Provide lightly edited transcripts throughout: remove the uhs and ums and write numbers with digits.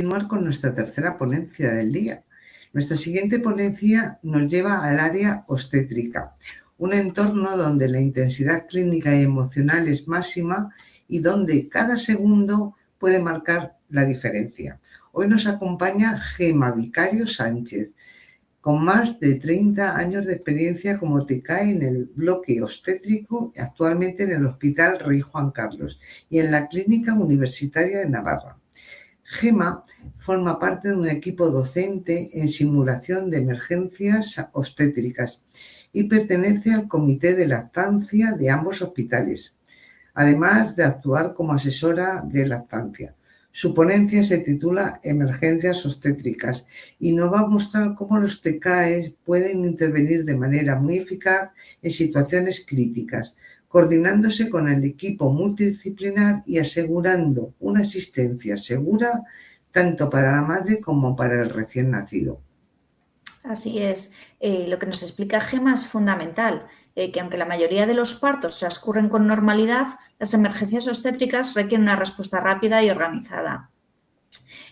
continuar con nuestra tercera ponencia del día. Nuestra siguiente ponencia nos lleva al área obstétrica, un entorno donde la intensidad clínica y emocional es máxima y donde cada segundo puede marcar la diferencia. Hoy nos acompaña Gema Vicario Sánchez, con más de 30 años de experiencia como TCAE en el bloque obstétrico, actualmente en el Hospital Rey Juan Carlos y en la Clínica Universitaria de Navarra. Gema forma parte de un equipo docente en simulación de emergencias obstétricas y pertenece al comité de lactancia de ambos hospitales, además de actuar como asesora de lactancia. Su ponencia se titula Emergencias obstétricas y nos va a mostrar cómo los TCAE pueden intervenir de manera muy eficaz en situaciones críticas, coordinándose con el equipo multidisciplinar y asegurando una asistencia segura tanto para la madre como para el recién nacido. Así es. Lo que nos explica Gema es fundamental, que aunque la mayoría de los partos transcurren con normalidad, las emergencias obstétricas requieren una respuesta rápida y organizada.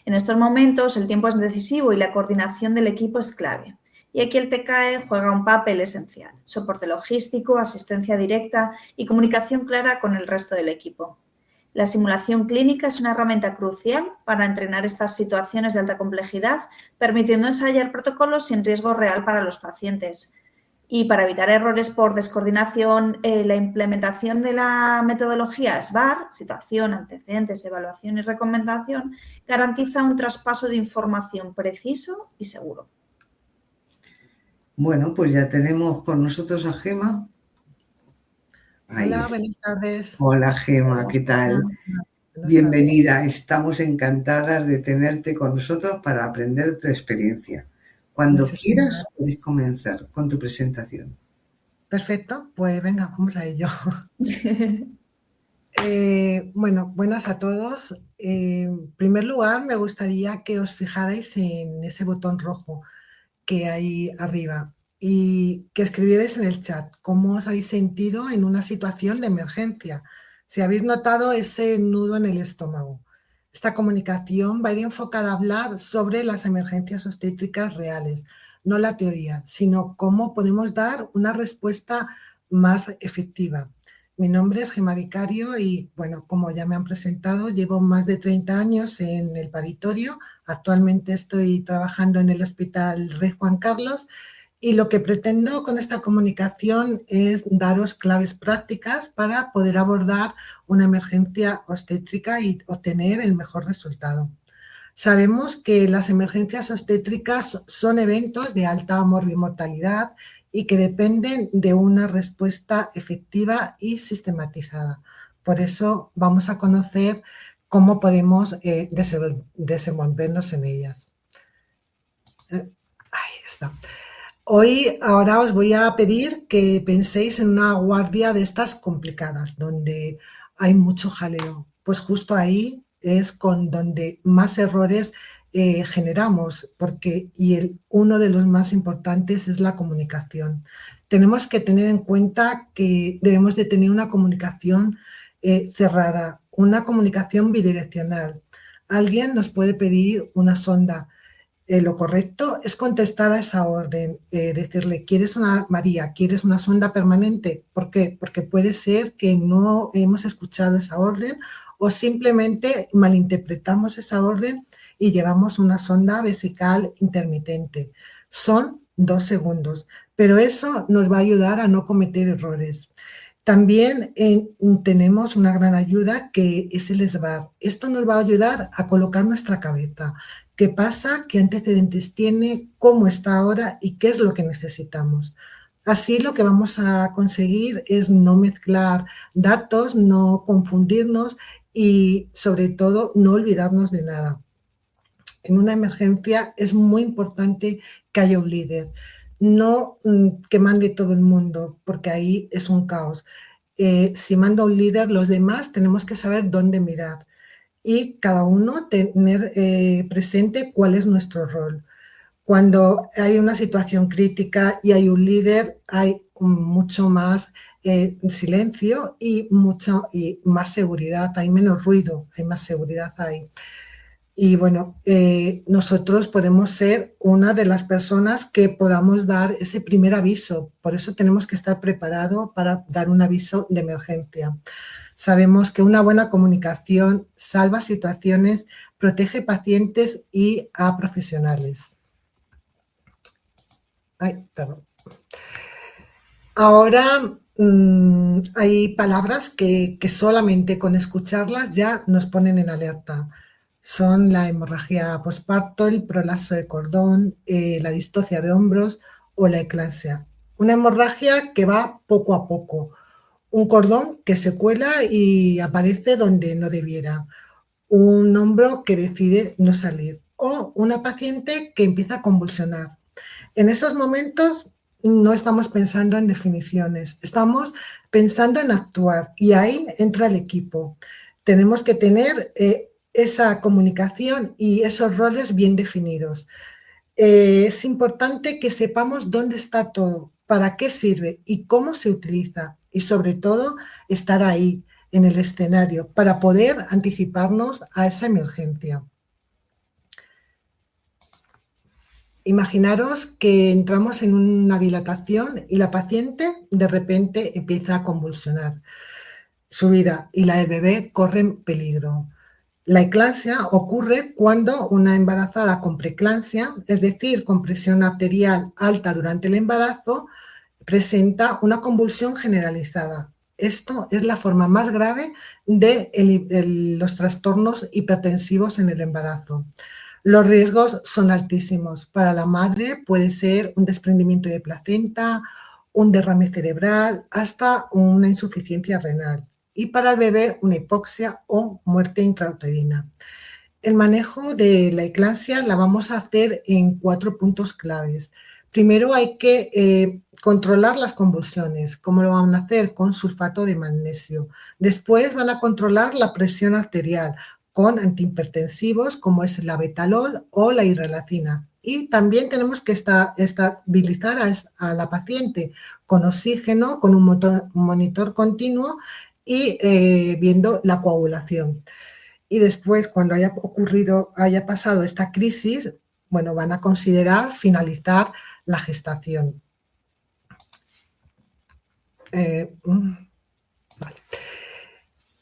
En estos momentos el tiempo es decisivo y la coordinación del equipo es clave. Y aquí el TCAE juega un papel esencial: soporte logístico, asistencia directa y comunicación clara con el resto del equipo. La simulación clínica es una herramienta crucial para entrenar estas situaciones de alta complejidad, permitiendo ensayar protocolos sin riesgo real para los pacientes. Y para evitar errores por descoordinación, la implementación de la metodología SBAR, situación, antecedentes, evaluación y recomendación, garantiza un traspaso de información preciso y seguro. Bueno, pues ya tenemos con nosotros a Gema. Hola, buenas tardes. Hola Gema, ¿qué tal? Bienvenida, estamos encantadas de tenerte con nosotros para aprender tu experiencia. Cuando quieras, puedes comenzar con tu presentación. Perfecto, pues venga, vamos a ello. Bueno, buenas a todos. En primer lugar, me gustaría que os fijarais en ese botón rojo que hay arriba y que escribierais en el chat cómo os habéis sentido en una situación de emergencia, si habéis notado ese nudo en el estómago. Esta comunicación va a ir enfocada a hablar sobre las emergencias obstétricas reales, no la teoría, sino cómo podemos dar una respuesta más efectiva. Mi nombre es Gema Vicario y, bueno, como ya me han presentado, llevo más de 30 años en el paritorio. Actualmente estoy trabajando en el Hospital Rey Juan Carlos y lo que pretendo con esta comunicación es daros claves prácticas para poder abordar una emergencia obstétrica y obtener el mejor resultado. Sabemos que las emergencias obstétricas son eventos de alta morbimortalidad y que dependen de una respuesta efectiva y sistematizada. Por eso vamos a conocer cómo podemos desenvolvernos en ellas. Ahí está. Ahora os voy a pedir que penséis en una guardia de estas complicadas, donde hay mucho jaleo. Pues justo ahí es con donde más errores generamos, uno de los más importantes es la comunicación. Tenemos que tener en cuenta que debemos de tener una comunicación cerrada, una comunicación bidireccional. Alguien nos puede pedir una sonda. Lo correcto es contestar a esa orden, decirle, María, ¿quieres una sonda permanente? ¿Por qué? Porque puede ser que no hemos escuchado esa orden o simplemente malinterpretamos esa orden y llevamos una sonda vesical intermitente. Son 2 segundos, pero eso nos va a ayudar a no cometer errores. También tenemos una gran ayuda que es el SBAR. Esto nos va a ayudar a colocar nuestra cabeza. ¿Qué pasa? ¿Qué antecedentes tiene? ¿Cómo está ahora? ¿Y qué es lo que necesitamos? Así lo que vamos a conseguir es no mezclar datos, no confundirnos y sobre todo no olvidarnos de nada. En una emergencia es muy importante que haya un líder, no que mande todo el mundo, porque ahí es un caos. Si manda un líder, los demás tenemos que saber dónde mirar y cada uno tener presente cuál es nuestro rol. Cuando hay una situación crítica y hay un líder, hay mucho más silencio y más seguridad, hay menos ruido, hay más seguridad ahí. Y bueno, nosotros podemos ser una de las personas que podamos dar ese primer aviso. Por eso tenemos que estar preparados para dar un aviso de emergencia. Sabemos que una buena comunicación salva situaciones, protege pacientes y a profesionales. Ay, perdón. Ahora hay palabras que solamente con escucharlas ya nos ponen en alerta. Son la hemorragia posparto, el prolapso de cordón, la distocia de hombros o la eclampsia. Una hemorragia que va poco a poco. Un cordón que se cuela y aparece donde no debiera. Un hombro que decide no salir. O una paciente que empieza a convulsionar. En esos momentos no estamos pensando en definiciones, estamos pensando en actuar y ahí entra el equipo. Tenemos que tener esa comunicación y esos roles bien definidos. Es importante que sepamos dónde está todo, para qué sirve y cómo se utiliza y sobre todo estar ahí en el escenario para poder anticiparnos a esa emergencia. Imaginaros que entramos en una dilatación y la paciente de repente empieza a convulsionar. Su vida y la del bebé corren peligro. La eclampsia ocurre cuando una embarazada con preeclampsia, es decir, con presión arterial alta durante el embarazo, presenta una convulsión generalizada. Esto es la forma más grave de los trastornos hipertensivos en el embarazo. Los riesgos son altísimos. Para la madre puede ser un desprendimiento de placenta, un derrame cerebral, hasta una insuficiencia renal. Y para el bebé, una hipoxia o muerte intrauterina. El manejo de la eclampsia la vamos a hacer en 4 puntos claves. Primero hay que controlar las convulsiones. ¿Cómo lo van a hacer? Con sulfato de magnesio. Después van a controlar la presión arterial con antihipertensivos como es la betalol o la irrelacina. Y también tenemos que estabilizar a la paciente con oxígeno, con un monitor continuo y viendo la coagulación. Y después, cuando haya pasado esta crisis, bueno, van a considerar finalizar la gestación.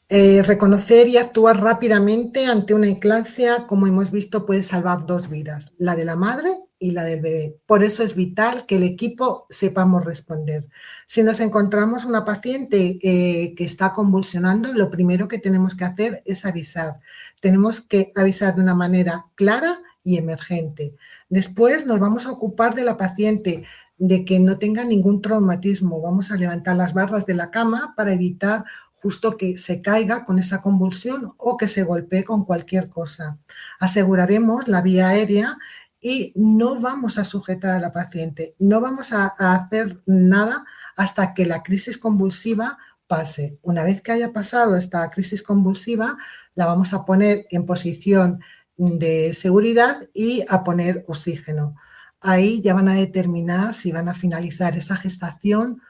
Reconocer y actuar rápidamente ante una eclampsia, como hemos visto, puede salvar 2 vidas, la de la madre y la del bebé. Por eso es vital que el equipo sepamos responder. Si nos encontramos una paciente que está convulsionando, lo primero que tenemos que hacer es avisar. Tenemos que avisar de una manera clara y emergente. Después nos vamos a ocupar de la paciente, de que no tenga ningún traumatismo. Vamos a levantar las barras de la cama para evitar justo que se caiga con esa convulsión o que se golpee con cualquier cosa. Aseguraremos la vía aérea y no vamos a sujetar a la paciente, no vamos a hacer nada hasta que la crisis convulsiva pase. Una vez que haya pasado esta crisis convulsiva, la vamos a poner en posición de seguridad y a poner oxígeno. Ahí ya van a determinar si van a finalizar esa gestación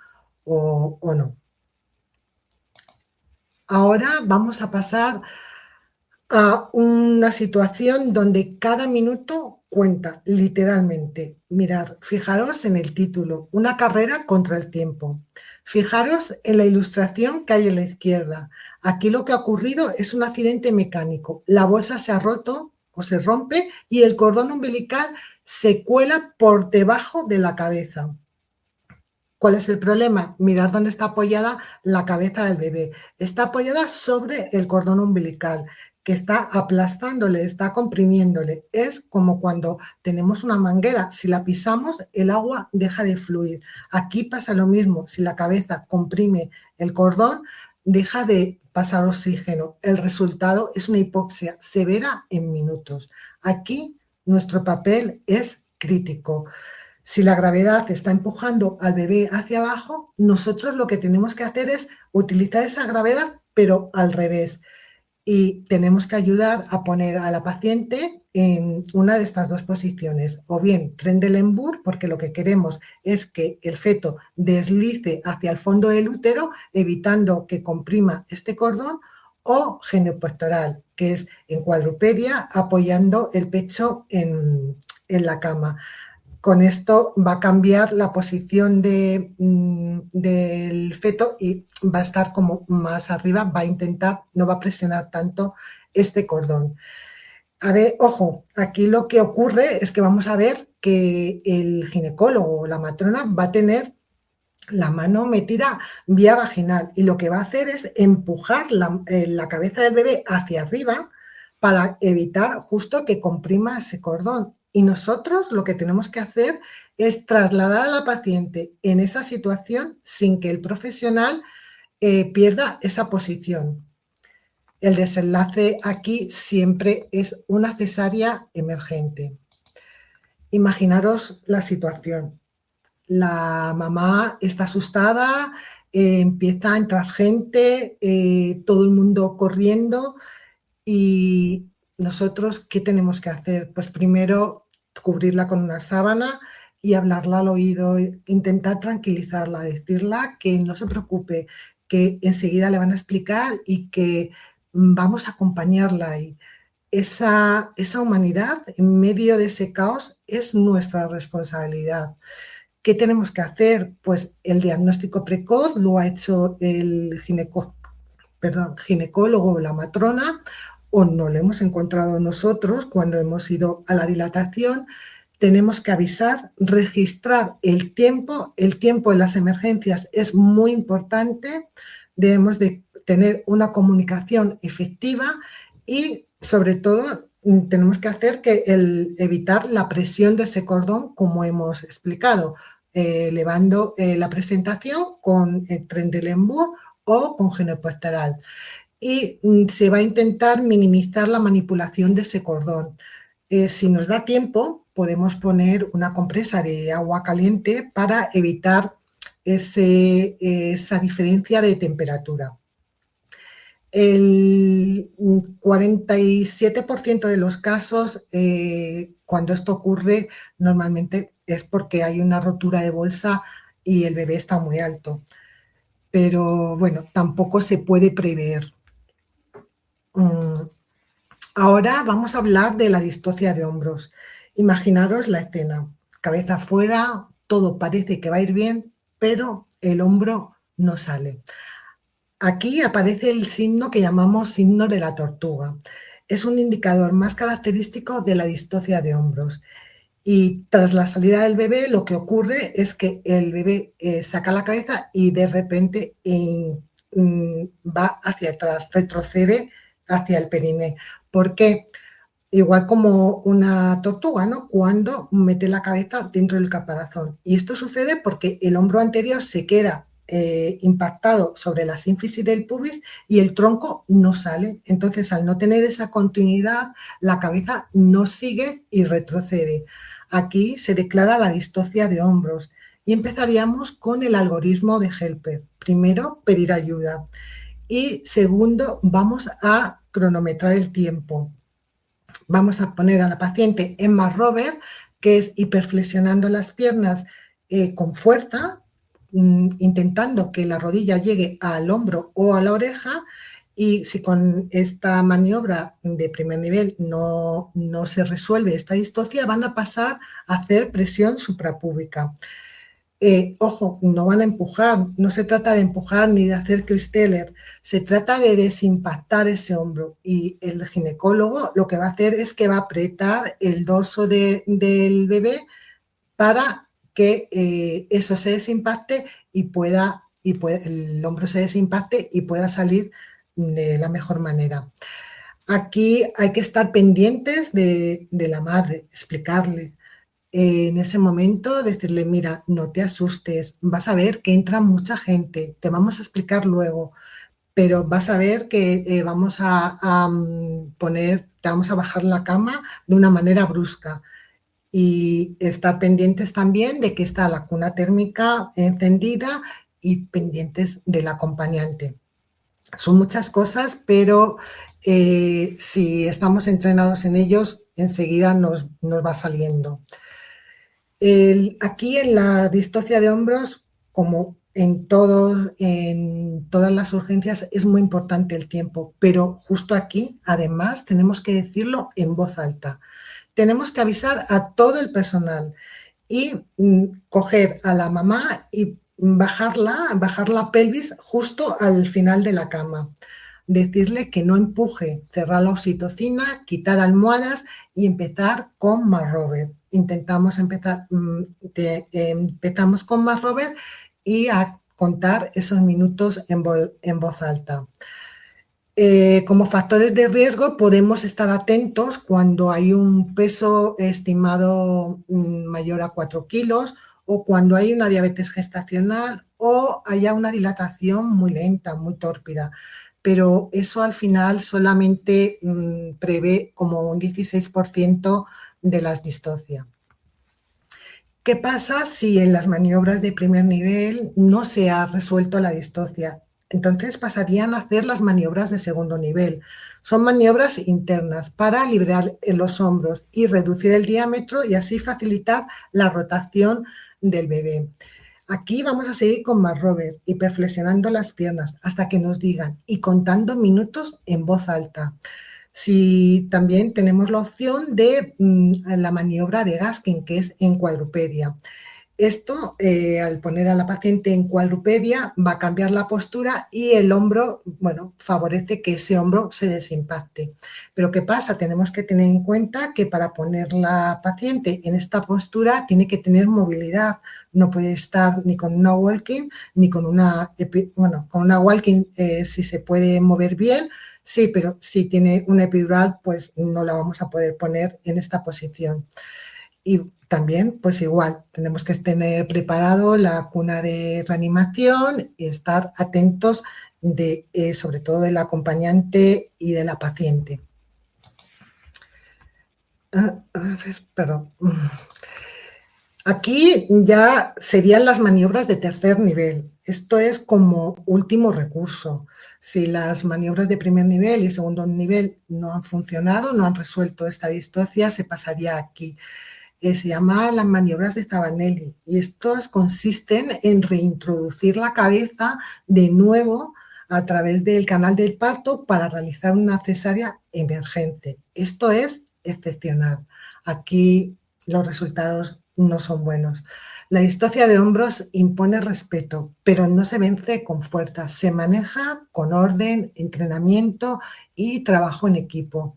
o no. Ahora vamos a pasar a una situación donde cada minuto cuenta, literalmente. Mirad, fijaros en el título, una carrera contra el tiempo. Fijaros en la ilustración que hay a la izquierda. Aquí lo que ha ocurrido es un accidente mecánico. La bolsa se ha roto o se rompe y el cordón umbilical se cuela por debajo de la cabeza. ¿Cuál es el problema? Mirad dónde está apoyada la cabeza del bebé. Está apoyada sobre el cordón umbilical, que está aplastándole, está comprimiéndole. Es como cuando tenemos una manguera. Si la pisamos, el agua deja de fluir. Aquí pasa lo mismo. Si la cabeza comprime el cordón, deja de pasar oxígeno. El resultado es una hipoxia severa en minutos. Aquí nuestro papel es crítico. Si la gravedad está empujando al bebé hacia abajo, nosotros lo que tenemos que hacer es utilizar esa gravedad, pero al revés. Y tenemos que ayudar a poner a la paciente en una de estas 2 posiciones. O bien Trendelenburg, porque lo que queremos es que el feto deslice hacia el fondo del útero, evitando que comprima este cordón, o genopectoral, que es en cuadrupedia, apoyando el pecho en la cama. Con esto va a cambiar la posición del feto y va a estar como más arriba, va a intentar, no va a presionar tanto este cordón. A ver, ojo, aquí lo que ocurre es que vamos a ver que el ginecólogo o la matrona va a tener la mano metida vía vaginal y lo que va a hacer es empujar la cabeza del bebé hacia arriba para evitar justo que comprima ese cordón. Y nosotros lo que tenemos que hacer es trasladar a la paciente en esa situación sin que el profesional pierda esa posición. El desenlace aquí siempre es una cesárea emergente. Imaginaros la situación. La mamá está asustada, empieza a entrar gente, todo el mundo corriendo y nosotros, ¿qué tenemos que hacer? Pues primero cubrirla con una sábana y hablarla al oído, intentar tranquilizarla, decirla que no se preocupe, que enseguida le van a explicar y que vamos a acompañarla. Y esa humanidad en medio de ese caos es nuestra responsabilidad. ¿Qué tenemos que hacer? Pues el diagnóstico precoz lo ha hecho el ginecólogo o la matrona, o no lo hemos encontrado nosotros cuando hemos ido a la dilatación. Tenemos que avisar, registrar el tiempo. El tiempo en las emergencias es muy importante. Debemos de tener una comunicación efectiva y, sobre todo, tenemos que hacer evitar la presión de ese cordón, como hemos explicado, elevando la presentación con Trendelenburg o con Gineposteral. Y se va a intentar minimizar la manipulación de ese cordón. Si nos da tiempo, podemos poner una compresa de agua caliente para evitar esa diferencia de temperatura. El 47% de los casos, cuando esto ocurre, normalmente es porque hay una rotura de bolsa y el bebé está muy alto. Pero bueno, tampoco se puede prever. Ahora vamos a hablar de la distocia de hombros. Imaginaros la escena, cabeza afuera, todo parece que va a ir bien, pero el hombro no sale. Aquí aparece el signo que llamamos signo de la tortuga. Es un indicador más característico de la distocia de hombros. Y tras la salida del bebé, lo que ocurre es que el bebé saca la cabeza y de repente va hacia atrás, retrocede hacia el periné. ¿Por qué? Igual como una tortuga, ¿no? Cuando mete la cabeza dentro del caparazón. Y esto sucede porque el hombro anterior se queda impactado sobre la sínfisis del pubis y el tronco no sale. Entonces, al no tener esa continuidad, la cabeza no sigue y retrocede. Aquí se declara la distocia de hombros y empezaríamos con el algoritmo de Helper. Primero, pedir ayuda y segundo, vamos a cronometrar el tiempo. Vamos a poner a la paciente en Marrover, que es hiperflexionando las piernas con fuerza, intentando que la rodilla llegue al hombro o a la oreja, y si con esta maniobra de primer nivel no se resuelve esta distocia, van a pasar a hacer presión suprapúbica. Ojo, no van a empujar, no se trata de empujar ni de hacer Kristeller, se trata de desimpactar ese hombro, y el ginecólogo lo que va a hacer es que va a apretar el dorso del bebé para que eso se desimpacte y el hombro se desimpacte y pueda salir de la mejor manera. Aquí hay que estar pendientes de la madre, explicarle. En ese momento decirle, mira, no te asustes, vas a ver que entra mucha gente, te vamos a explicar luego, pero vas a ver que te vamos a bajar la cama de una manera brusca. Y estar pendientes también de que está la cuna térmica encendida y pendientes del acompañante. Son muchas cosas, pero si estamos entrenados en ellos, enseguida nos va saliendo. Aquí en la distocia de hombros, como en todas las urgencias es muy importante el tiempo, pero justo aquí, además, tenemos que decirlo en voz alta. Tenemos que avisar a todo el personal y coger a la mamá y bajar la pelvis justo al final de la cama. Decirle que no empuje, cerrar la oxitocina, quitar almohadas y empezar con Marrover. Empezamos con Marrover y a contar esos minutos en voz alta. Como factores de riesgo podemos estar atentos cuando hay un peso estimado mayor a 4 kilos o cuando hay una diabetes gestacional o haya una dilatación muy lenta, muy tórpida. Pero eso al final solamente prevé como un 16% de las distocias. ¿Qué pasa si en las maniobras de primer nivel no se ha resuelto la distocia? Entonces pasarían a hacer las maniobras de segundo nivel. Son maniobras internas para liberar los hombros y reducir el diámetro y así facilitar la rotación del bebé. Aquí vamos a seguir con Marrover, hiperflexionando las piernas hasta que nos digan y contando minutos en voz alta. Si también tenemos la opción de la maniobra de Gaskin, que es en cuadrupedia. Esto, al poner a la paciente en cuadrupedia, va a cambiar la postura y el hombro, bueno, favorece que ese hombro se desimpacte. Pero ¿qué pasa? Tenemos que tener en cuenta que para poner la paciente en esta postura tiene que tener movilidad. No puede estar ni con una walking ni con una... con una walking si se puede mover bien, sí, pero si tiene una epidural, pues no la vamos a poder poner en esta posición. Y también, pues igual, tenemos que tener preparado la cuna de reanimación y estar atentos sobre todo del acompañante y de la paciente. Perdón. Aquí ya serían las maniobras de tercer nivel. Esto es como último recurso. Si las maniobras de primer nivel y segundo nivel no han funcionado, no han resuelto esta distocia, se pasaría aquí. Se llama las maniobras de Zavanelli y estos consisten en reintroducir la cabeza de nuevo a través del canal del parto para realizar una cesárea emergente. Esto es excepcional. Aquí los resultados no son buenos. La distocia de hombros impone respeto, pero no se vence con fuerza. Se maneja con orden, entrenamiento y trabajo en equipo.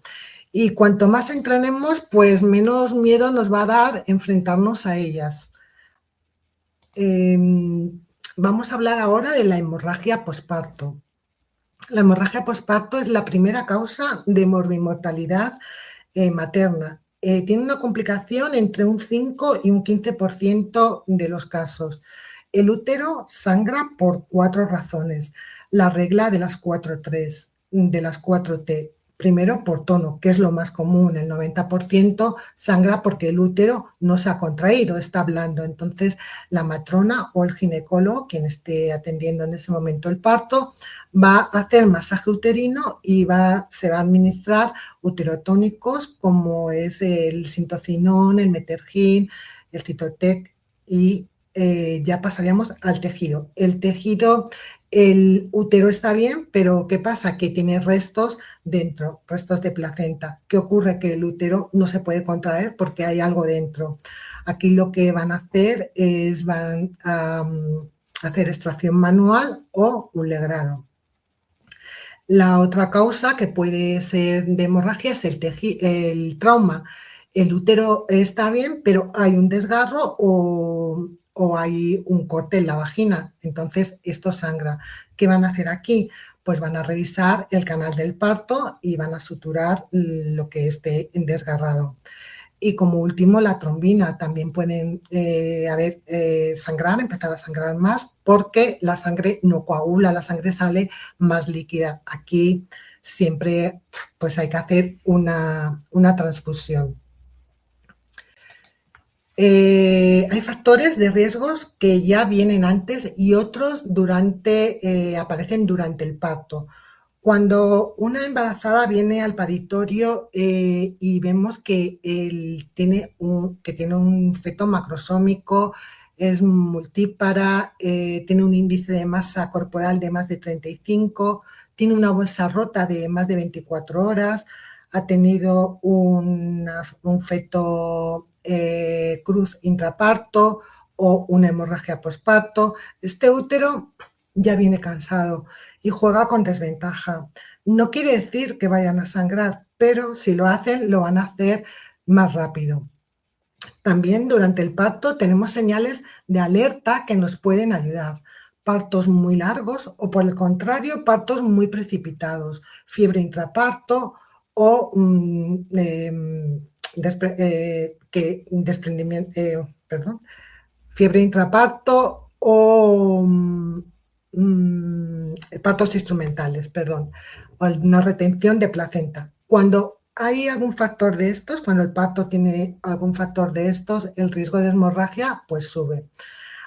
Y cuanto más entrenemos, pues menos miedo nos va a dar enfrentarnos a ellas. Vamos a hablar ahora de la hemorragia posparto. La hemorragia posparto es la primera causa de morbimortalidad materna. Tiene una complicación entre un 5 y un 15% de los casos. El útero sangra por 4 razones. La regla de las 4-3, de las 4T. Primero, por tono, que es lo más común. El 90% sangra porque el útero no se ha contraído, está blando. Entonces, la matrona o el ginecólogo, quien esté atendiendo en ese momento el parto, va a hacer masaje uterino y se va a administrar uterotónicos como es el sintocinón, el metergin, el citotec y ya pasaríamos al tejido. El útero está bien, pero ¿qué pasa? Que tiene restos dentro, restos de placenta. ¿Qué ocurre? Que el útero no se puede contraer porque hay algo dentro. Aquí lo que van a hacer es hacer extracción manual o un legrado. La otra causa que puede ser de hemorragia es el trauma. El útero está bien, pero hay un desgarro o hay un corte en la vagina, entonces esto sangra. ¿Qué van a hacer aquí? Pues van a revisar el canal del parto y van a suturar lo que esté desgarrado. Y como último, la trombina. También pueden empezar a sangrar más porque la sangre no coagula, la sangre sale más líquida. Aquí siempre pues hay que hacer una transfusión. Hay factores de riesgos que ya vienen antes y otros aparecen durante el parto. Cuando una embarazada viene al paritorio y vemos que tiene un feto macrosómico es multípara, tiene un índice de masa corporal de más de 35, tiene una bolsa rota de más de 24 horas, ha tenido un feto cruz intraparto o una hemorragia posparto. Este útero ya viene cansado y juega con desventaja. No quiere decir que vayan a sangrar, pero si lo hacen, lo van a hacer más rápido. También durante el parto tenemos señales de alerta que nos pueden ayudar. Partos muy largos o, por el contrario, partos muy precipitados, fiebre intraparto o fiebre intraparto o partos instrumentales, o una retención de placenta. Cuando hay algún factor de estos, cuando el parto tiene algún factor de estos, el riesgo de hemorragia pues sube.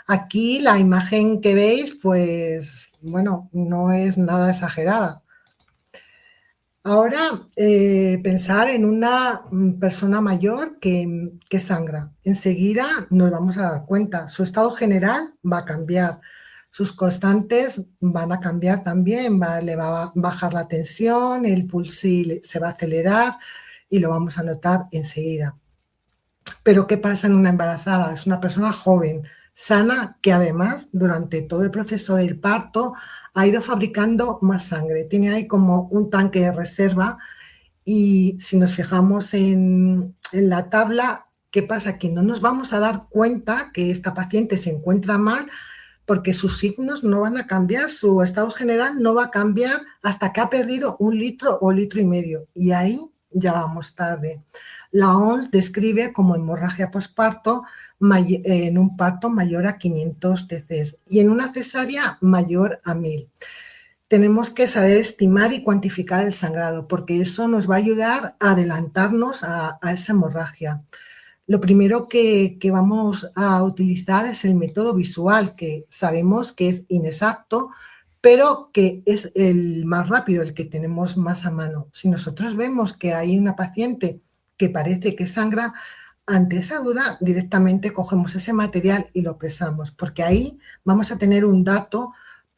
Aquí la imagen que veis, pues bueno, no es nada exagerada. Ahora, pensar en una persona mayor que sangra. Enseguida nos vamos a dar cuenta, su estado general va a cambiar, sus constantes van a cambiar también, le va a bajar la tensión, el pulso se va a acelerar y lo vamos a notar enseguida. Pero ¿qué pasa en una embarazada? Es una persona joven, sana, que además durante todo el proceso del parto ha ido fabricando más sangre. Tiene ahí como un tanque de reserva y si nos fijamos en la tabla, ¿qué pasa? Que no nos vamos a dar cuenta que esta paciente se encuentra mal porque sus signos no van a cambiar, su estado general no va a cambiar hasta que ha perdido 1 litro o 1,5 litros y ahí ya vamos tarde. La OMS describe como hemorragia posparto en un parto mayor a 500 TC y en una cesárea mayor a 1000. Tenemos que saber estimar y cuantificar el sangrado porque eso nos va a ayudar a adelantarnos a esa hemorragia. Lo primero que vamos a utilizar es el método visual, que sabemos que es inexacto, pero que es el más rápido, el que tenemos más a mano. Si nosotros vemos que hay una paciente que parece que sangra, ante esa duda directamente cogemos ese material y lo pesamos, porque ahí vamos a tener un dato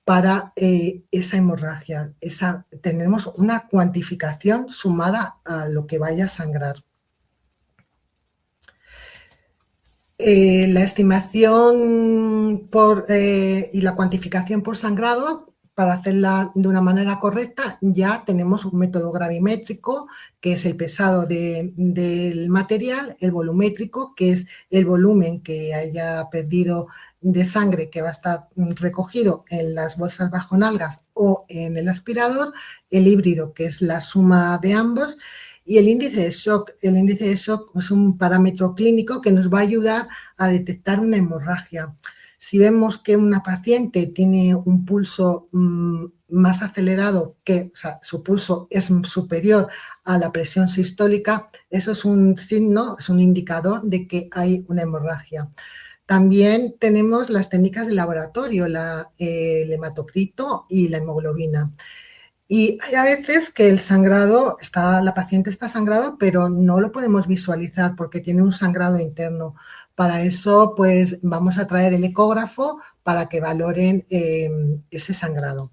para esa hemorragia. Tenemos una cuantificación sumada a lo que vaya a sangrar. La estimación y la cuantificación por sangrado, para hacerla de una manera correcta, ya tenemos un método gravimétrico, que es el pesado del material, el volumétrico, que es el volumen que haya perdido de sangre que va a estar recogido en las bolsas bajonalgas o en el aspirador, el híbrido, que es la suma de ambos, y el índice de shock. El índice de shock es un parámetro clínico que nos va a ayudar a detectar una hemorragia. Si vemos que una paciente tiene un pulso más acelerado, su pulso es superior a la presión sistólica, eso es un signo, es un indicador de que hay una hemorragia. También tenemos las técnicas de laboratorio, el hematocrito y la hemoglobina. Y hay a veces que el sangrado, la paciente está sangrado, pero no lo podemos visualizar porque tiene un sangrado interno. Para eso, pues vamos a traer el ecógrafo para que valoren ese sangrado.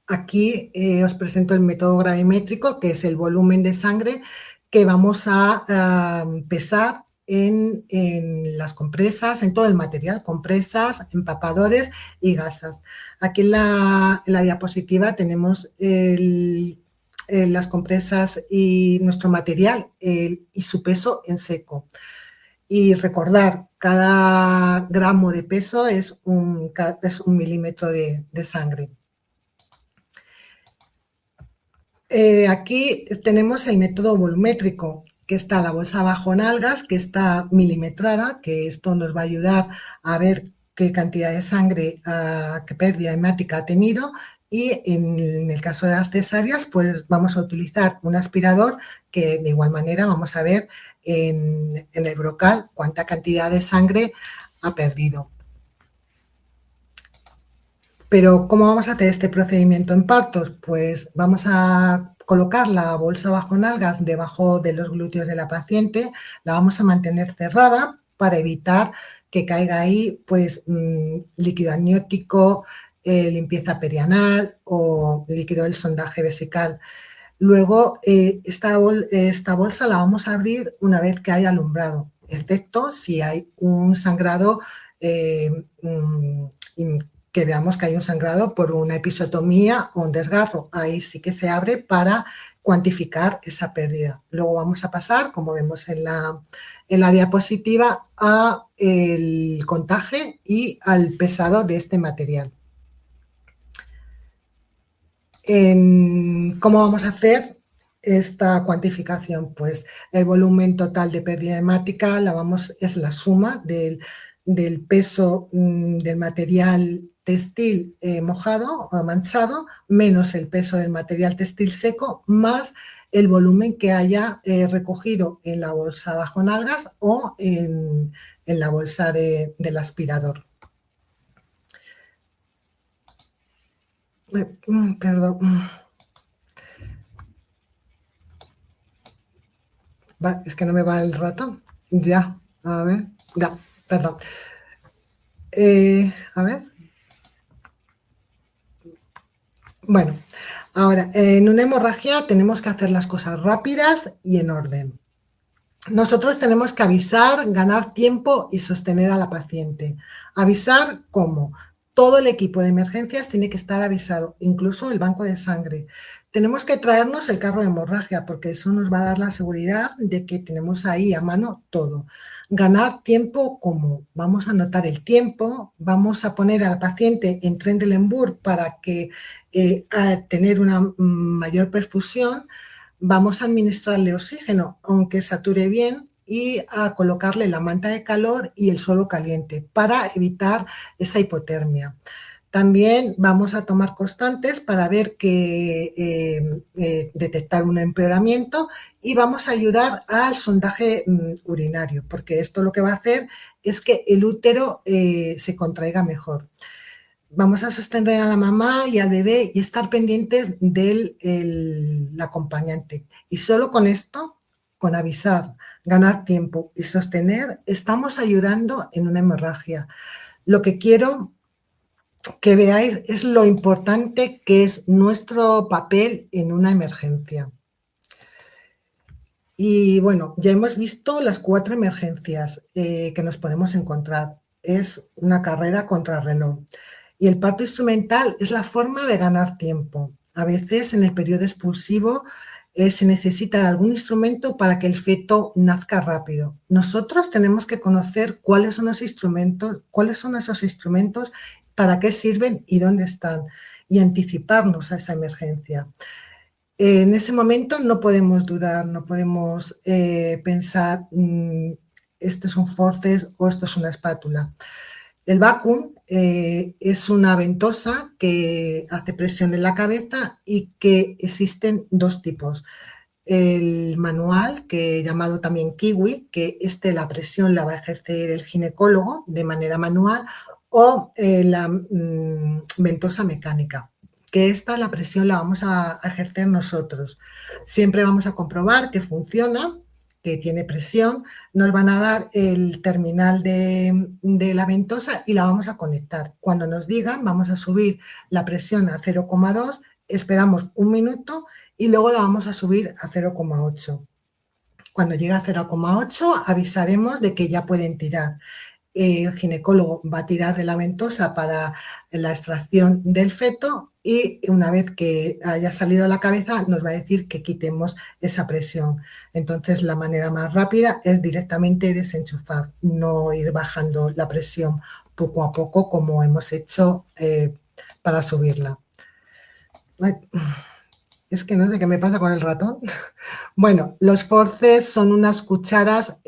Aquí os presento el método gravimétrico, que es el volumen de sangre que vamos a pesar en las compresas, en todo el material, compresas, empapadores y gasas. Aquí en la diapositiva tenemos las compresas y nuestro material y su peso en seco. Y recordar, cada gramo de peso es un milímetro de sangre. Aquí tenemos el método volumétrico, que está la bolsa bajonalgas, que está milimetrada, que esto nos va a ayudar a ver qué cantidad de sangre, qué pérdida hemática ha tenido, y en el caso de las cesáreas, pues vamos a utilizar un aspirador que de igual manera vamos a ver en el brocal cuánta cantidad de sangre ha perdido. Pero ¿cómo vamos a hacer este procedimiento en partos? Pues vamos a colocar la bolsa bajonalgas debajo de los glúteos de la paciente, la vamos a mantener cerrada para evitar que caiga ahí pues líquido amniótico, limpieza perianal o líquido del sondaje vesical. Luego, esta bolsa la vamos a abrir una vez que haya alumbrado, excepto si hay un sangrado, que veamos que hay un sangrado por una episiotomía o un desgarro. Ahí sí que se abre para cuantificar esa pérdida. Luego vamos a pasar, como vemos en la diapositiva, al contaje y al pesado de este material. ¿Cómo vamos a hacer esta cuantificación? Pues el volumen total de pérdida hemática es la suma del peso del material textil mojado o manchado menos el peso del material textil seco más el volumen que haya recogido en la bolsa bajo nalgas o en la bolsa del aspirador. Perdón. Es que no me va el ratón. Ya, a ver. Ya, perdón. A ver. Bueno, ahora, en una hemorragia tenemos que hacer las cosas rápidas y en orden. Nosotros tenemos que avisar, ganar tiempo y sostener a la paciente. ¿Avisar cómo? Todo el equipo de emergencias tiene que estar avisado, incluso el banco de sangre. Tenemos que traernos el carro de hemorragia porque eso nos va a dar la seguridad de que tenemos ahí a mano todo. Ganar tiempo, ¿cómo? Vamos a anotar el tiempo, vamos a poner al paciente en Trendelenburg para que tener una mayor perfusión. Vamos a administrarle oxígeno, aunque sature bien, y a colocarle la manta de calor y el suelo caliente para evitar esa hipotermia. También vamos a tomar constantes para ver detectar un empeoramiento y vamos a ayudar al sondaje urinario, porque esto lo que va a hacer es que el útero se contraiga mejor. Vamos a sostener a la mamá y al bebé y estar pendientes del acompañante. Y solo con esto, con avisar, ganar tiempo y sostener, estamos ayudando en una hemorragia. Lo que quiero que veáis es lo importante que es nuestro papel en una emergencia. Y bueno, ya hemos visto las 4 emergencias que nos podemos encontrar. Es una carrera contrarreloj. Y el parto instrumental es la forma de ganar tiempo. A veces en el periodo expulsivo se necesita de algún instrumento para que el feto nazca rápido. Nosotros tenemos que conocer cuáles son esos instrumentos, para qué sirven y dónde están, y anticiparnos a esa emergencia. En ese momento no podemos dudar, no podemos pensar esto es un forceps o esto es una espátula. El vacuum es una ventosa que hace presión en la cabeza y que existen 2 tipos. El manual, llamado también kiwi, que la presión la va a ejercer el ginecólogo de manera manual, o la ventosa mecánica, que la presión la vamos a ejercer nosotros. Siempre vamos a comprobar que funciona, que tiene presión, nos van a dar el terminal de la ventosa y la vamos a conectar. Cuando nos digan, vamos a subir la presión a 0,2, esperamos 1 minuto y luego la vamos a subir a 0,8. Cuando llegue a 0,8 avisaremos de que ya pueden tirar. El ginecólogo va a tirar de la ventosa para la extracción del feto y una vez que haya salido la cabeza nos va a decir que quitemos esa presión. Entonces la manera más rápida es directamente desenchufar, no ir bajando la presión poco a poco como hemos hecho para subirla. Ay, es que no sé qué me pasa con el ratón. Bueno, los forceps son unas cucharas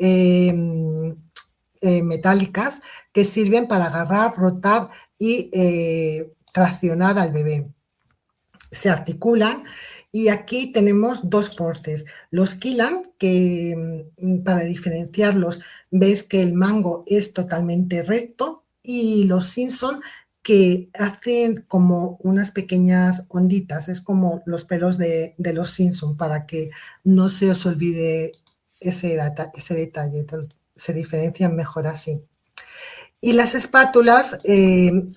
metálicas que sirven para agarrar, rotar y traccionar al bebé. Se articulan y aquí tenemos 2 forceps. Los Killam, que para diferenciarlos veis que el mango es totalmente recto, y los Simpson, que hacen como unas pequeñas onditas, es como los pelos de los Simpson, para que no se os olvide ese detalle. Se diferencian mejor así. Y las espátulas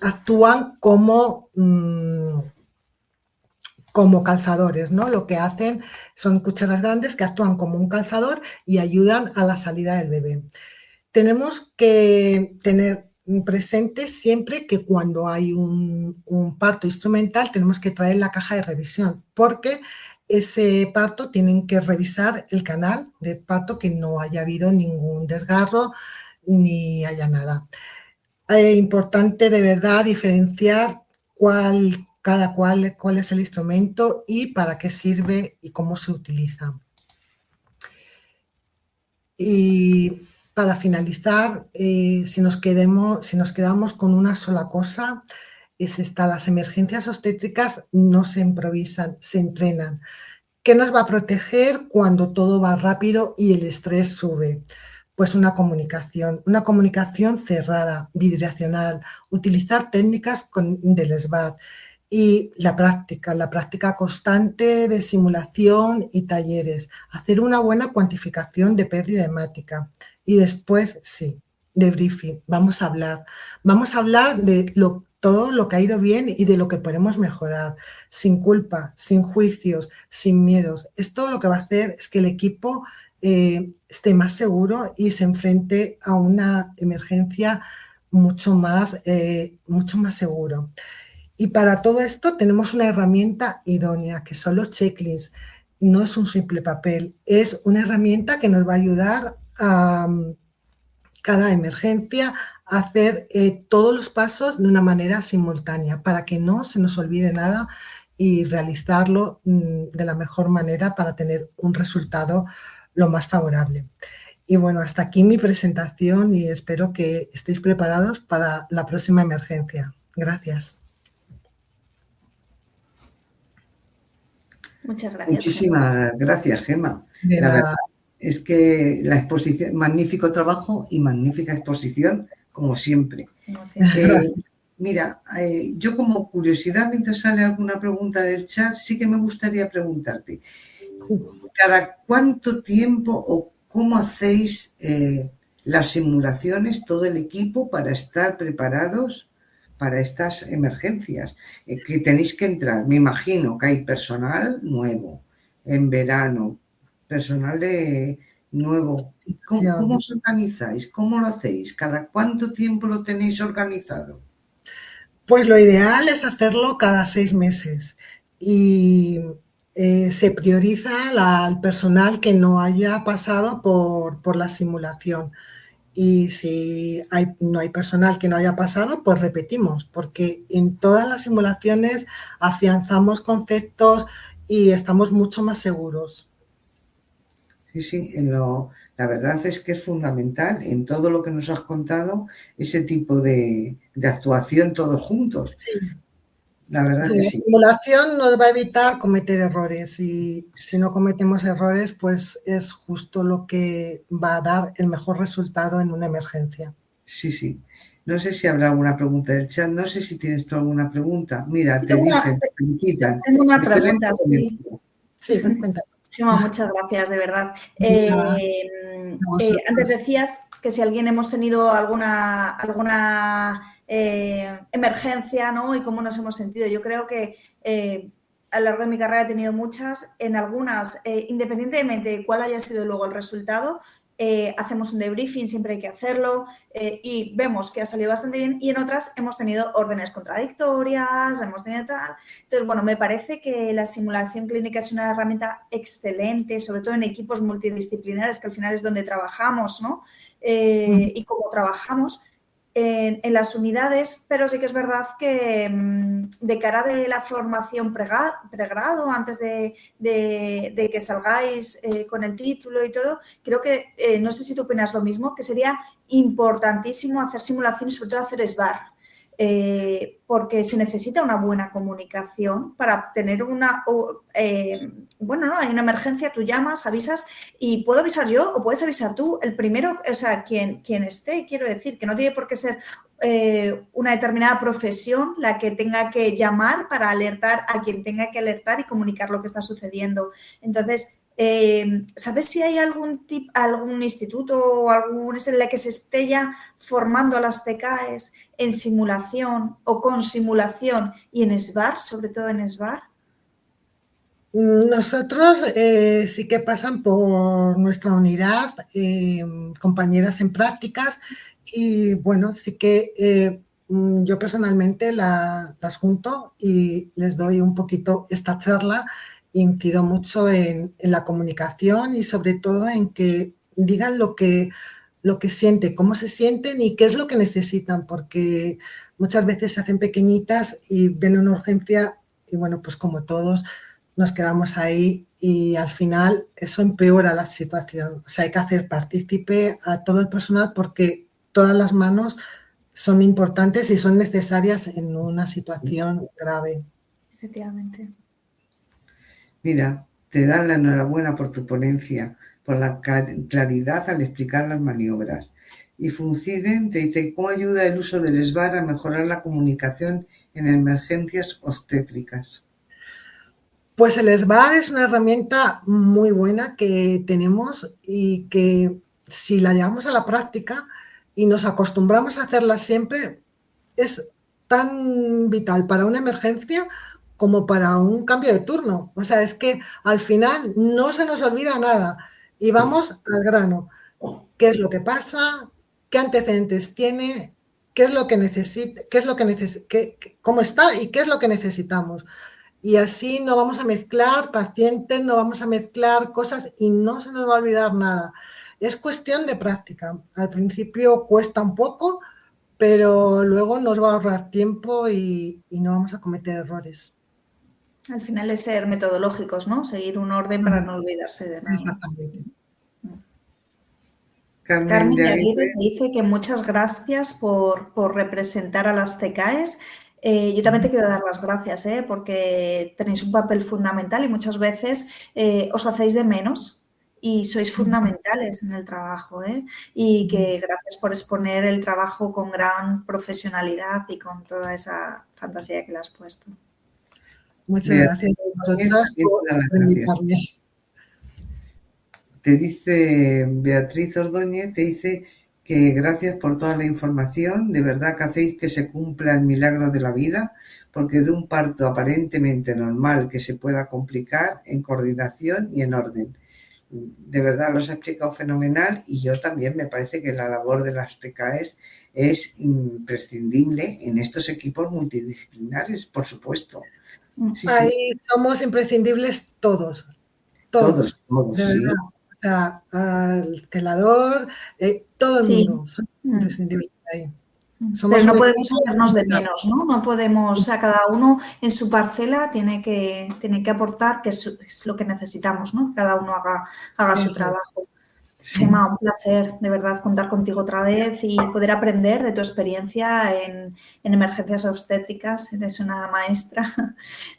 actúan como calzadores, ¿no? Lo que hacen son cucharas grandes que actúan como un calzador y ayudan a la salida del bebé. Tenemos que tener presente siempre que cuando hay un parto instrumental tenemos que traer la caja de revisión, porque ese parto tienen que revisar el canal de parto, que no haya habido ningún desgarro ni haya nada. Importante de verdad diferenciar cuál es el instrumento y para qué sirve y cómo se utiliza. Y para finalizar, si nos quedamos con una sola cosa, es esta: las emergencias obstétricas no se improvisan, se entrenan. ¿Qué nos va a proteger cuando todo va rápido y el estrés sube? Pues una comunicación cerrada, bidireccional, utilizar técnicas del SBAT y la práctica constante de simulación y talleres, hacer una buena cuantificación de pérdida hemática y después, sí, debriefing. Vamos a hablar de todo lo que ha ido bien y de lo que podemos mejorar, sin culpa, sin juicios, sin miedos. Esto lo que va a hacer es que el equipo esté más seguro y se enfrente a una emergencia mucho más seguro. Y para todo esto tenemos una herramienta idónea, que son los checklists. No es un simple papel, es una herramienta que nos va a ayudar a cada emergencia a hacer todos los pasos de una manera simultánea, para que no se nos olvide nada y realizarlo de la mejor manera para tener un resultado lo más favorable. Y bueno, hasta aquí mi presentación y espero que estéis preparados para la próxima emergencia. Gracias. Muchas gracias. Muchísimas gracias, Gemma. La verdad es que la exposición, magnífico trabajo y magnífica exposición, como siempre. Mira, yo como curiosidad, mientras sale alguna pregunta en el chat, sí que me gustaría preguntarte, ¿cada cuánto tiempo o cómo hacéis las simulaciones, todo el equipo, para estar preparados para estas emergencias? Que tenéis que entrar, me imagino que hay personal nuevo en verano, personal nuevo. ¿Cómo os organizáis? ¿Cómo lo hacéis? ¿Cada cuánto tiempo lo tenéis organizado? Pues lo ideal es hacerlo cada 6 meses y se prioriza al personal que no haya pasado por la simulación. Y si no hay personal que no haya pasado, pues repetimos, porque en todas las simulaciones afianzamos conceptos y estamos mucho más seguros. Sí, la verdad es que es fundamental en todo lo que nos has contado, ese tipo de actuación todos juntos. Sí. La verdad que sí. La simulación nos va a evitar cometer errores y si no cometemos errores, pues es justo lo que va a dar el mejor resultado en una emergencia. Sí. No sé si habrá alguna pregunta del chat, no sé si tienes tú alguna pregunta. Mira, te dicen, te felicitan. Tengo una pregunta, sí. Sí, cuéntame. Muchas gracias, de verdad. Antes decías que si hemos tenido alguna emergencia, ¿no? Y cómo nos hemos sentido. Yo creo que a lo largo de mi carrera he tenido muchas. En algunas, independientemente de cuál haya sido luego el resultado, hacemos un debriefing, siempre hay que hacerlo y vemos que ha salido bastante bien, y en otras hemos tenido órdenes contradictorias, hemos tenido tal. Entonces, bueno, me parece que la simulación clínica es una herramienta excelente, sobre todo en equipos multidisciplinares, que al final es donde trabajamos, ¿no? Y cómo trabajamos en las unidades, pero sí que es verdad que de cara de la formación pregrado, antes de que salgáis con el título y todo, creo que, no sé si tú opinas lo mismo, que sería importantísimo hacer simulaciones, sobre todo hacer SBAR, porque se necesita una buena comunicación para tener hay una emergencia, tú llamas, avisas, y puedo avisar yo o puedes avisar tú, el primero, o sea, quien esté, quiero decir, que no tiene por qué ser una determinada profesión la que tenga que llamar para alertar a quien tenga que alertar y comunicar lo que está sucediendo. Entonces, ¿Sabes si hay algún instituto o algún en la que se esté ya formando a las TKs en simulación o con simulación y en SBAR, sobre todo en SBAR? Nosotros sí que pasan por nuestra unidad compañeras en prácticas y bueno, sí que yo personalmente las junto y les doy un poquito esta charla. Incido mucho en la comunicación y sobre todo en que digan lo que sienten, cómo se sienten y qué es lo que necesitan, porque muchas veces se hacen pequeñitas y ven una urgencia y bueno, pues como todos nos quedamos ahí y al final eso empeora la situación. O sea, hay que hacer partícipe a todo el personal porque todas las manos son importantes y son necesarias en una situación grave. Efectivamente. Mira, te dan la enhorabuena por tu ponencia, por la claridad al explicar las maniobras. Y Funciden te dice, ¿cómo ayuda el uso del SBAR a mejorar la comunicación en emergencias obstétricas? Pues el SBAR es una herramienta muy buena que tenemos y que si la llevamos a la práctica y nos acostumbramos a hacerla siempre, es tan vital para una emergencia como para un cambio de turno. O sea, es que al final no se nos olvida nada y vamos al grano. ¿Qué es lo que pasa? ¿Qué antecedentes tiene? ¿Qué es lo que necesita? ¿Cómo está? ¿Y qué es lo que necesitamos? Y así no vamos a mezclar pacientes, no vamos a mezclar cosas y no se nos va a olvidar nada. Es cuestión de práctica. Al principio cuesta un poco, pero luego nos va a ahorrar tiempo y no vamos a cometer errores. Al final es ser metodológicos, ¿no? Seguir un orden para no olvidarse de nada. Exactamente. Carmen de Aguirre te dice que muchas gracias por representar a las TKs. Yo también te quiero dar las gracias, porque tenéis un papel fundamental y muchas veces os hacéis de menos y sois fundamentales en el trabajo. Y que gracias por exponer el trabajo con gran profesionalidad y con toda esa fantasía que le has puesto. Muchas gracias a vosotras por invitarme. Te dice Beatriz Ordóñez, te dice que gracias por toda la información, de verdad que hacéis que se cumpla el milagro de la vida, porque de un parto aparentemente normal que se pueda complicar en coordinación y en orden. De verdad lo has explicado fenomenal y yo también me parece que la labor de las TKs es imprescindible en estos equipos multidisciplinares, por supuesto. Sí, ahí sí. Somos imprescindibles todos. Todos, de verdad. Sí. O sea, el celador, todo el mundo, son imprescindibles ahí. Pero no podemos hacernos de menos, ¿no? No podemos, o sea, cada uno en su parcela tiene que aportar, que es lo que necesitamos, ¿no? Cada uno haga su trabajo. Sí. Gemma, un placer, de verdad, contar contigo otra vez y poder aprender de tu experiencia en emergencias obstétricas. Eres una maestra.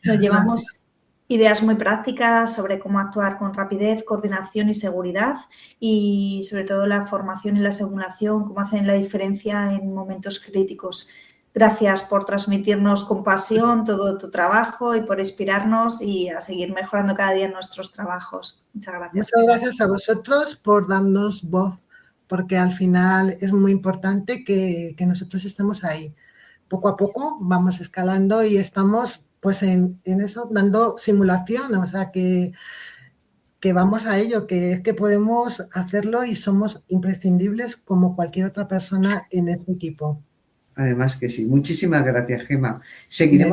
Nos llevamos ideas muy prácticas sobre cómo actuar con rapidez, coordinación y seguridad y sobre todo la formación y la simulación, cómo hacen la diferencia en momentos críticos. Gracias por transmitirnos con pasión todo tu trabajo y por inspirarnos y a seguir mejorando cada día nuestros trabajos. Muchas gracias. Muchas gracias a vosotros por darnos voz, porque al final es muy importante que nosotros estemos ahí. Poco a poco vamos escalando y estamos pues en eso, dando simulación, o sea que vamos a ello, que es que podemos hacerlo y somos imprescindibles como cualquier otra persona en ese equipo. Además que sí. Muchísimas gracias, Gemma. Seguiremos